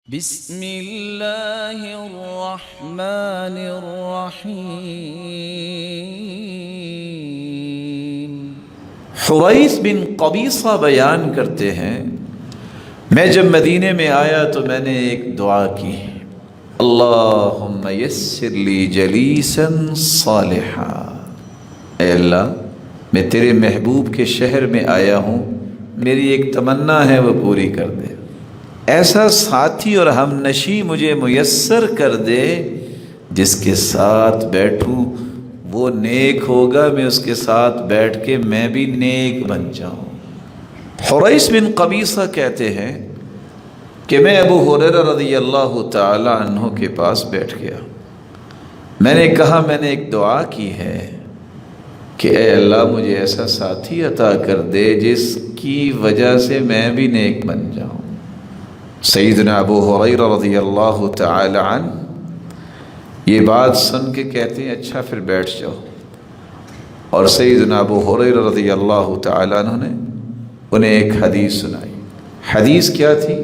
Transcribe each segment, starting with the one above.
بسم اللہ الرحمن الرحیم۔ حریث بن قبیصہ بیان کرتے ہیں، میں جب مدینے میں آیا تو میں نے ایک دعا کی، اللہم یسر لی جلیسا صالحا، اے اللہ میں تیرے محبوب کے شہر میں آیا ہوں، میری ایک تمنا ہے وہ پوری کر دے، ایسا ساتھی اور ہم نشی مجھے میسر کر دے جس کے ساتھ بیٹھوں وہ نیک ہوگا، میں اس کے ساتھ بیٹھ کے میں بھی نیک بن جاؤں۔ حریث بن قبیصہ کہتے ہیں کہ میں ابو ہریرہ رضی اللہ تعالی عنہ کے پاس بیٹھ گیا، میں نے کہا میں نے ایک دعا کی ہے کہ اے اللہ مجھے ایسا ساتھی عطا کر دے جس کی وجہ سے میں بھی نیک بن جاؤں۔ سیدنا ابو ہریرہ رضی اللہ تعالی عنہ یہ بات سن کے کہتے ہیں اچھا پھر بیٹھ جاؤ، اور سیدنا ابو ہریرہ رضی اللہ تعالی عنہ نے انہیں ایک حدیث سنائی۔ حدیث کیا تھی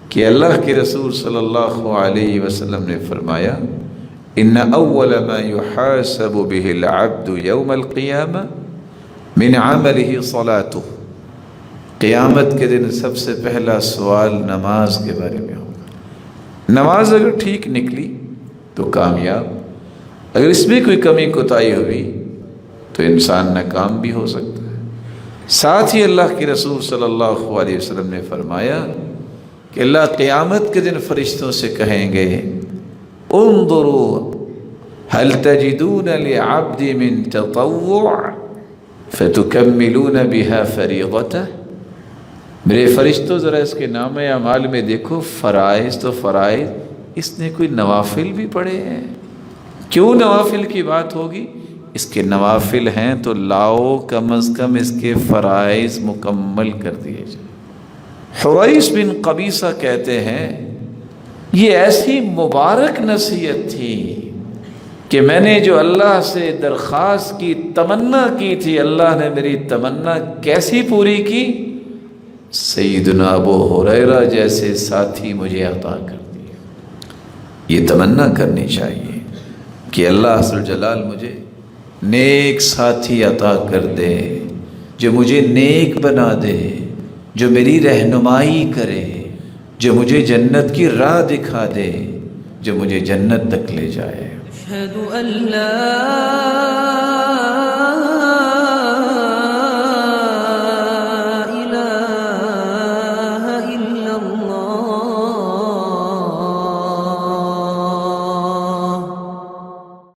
کہ اللہ کے رسول صلی اللہ علیہ وسلم نے فرمایا، ان اول ما يحاسب به العبد يوم القیامہ من عمله صلاته، قیامت کے دن سب سے پہلا سوال نماز کے بارے میں ہوگا۔ نماز اگر ٹھیک نکلی تو کامیاب، اگر اس میں کوئی کمی کوتاہی ہوئی تو انسان ناکام بھی ہو سکتا ہے۔ ساتھ ہی اللہ کے رسول صلی اللہ علیہ وسلم نے فرمایا کہ اللہ قیامت کے دن فرشتوں سے کہیں گے، انظروا هل تجدون لعبد من تطوع فتكملون بها فریضته، میرے فرشتوں ذرا اس کے نام اعمال میں دیکھو، فرائض تو فرائض، اس نے کوئی نوافل بھی پڑھے ہیں؟ کیوں نوافل کی بات ہوگی؟ اس کے نوافل ہیں تو لاؤ، کم از کم اس کے فرائض مکمل کر دیے جائیں۔ حریث بن قبیصہ کہتے ہیں یہ ایسی مبارک نصیحت تھی کہ میں نے جو اللہ سے درخواست کی، تمنا کی تھی، اللہ نے میری تمنا کیسی پوری کی؟ سیدنا ابو ہریرہ جیسے ساتھی مجھے عطا کر دیا۔ یہ تمنا کرنی چاہیے کہ اللہ ذو جلال مجھے نیک ساتھی عطا کر دے، جو مجھے نیک بنا دے، جو میری رہنمائی کرے، جو مجھے جنت کی راہ دکھا دے، جو مجھے جنت تک لے جائے۔ اشہد ان لا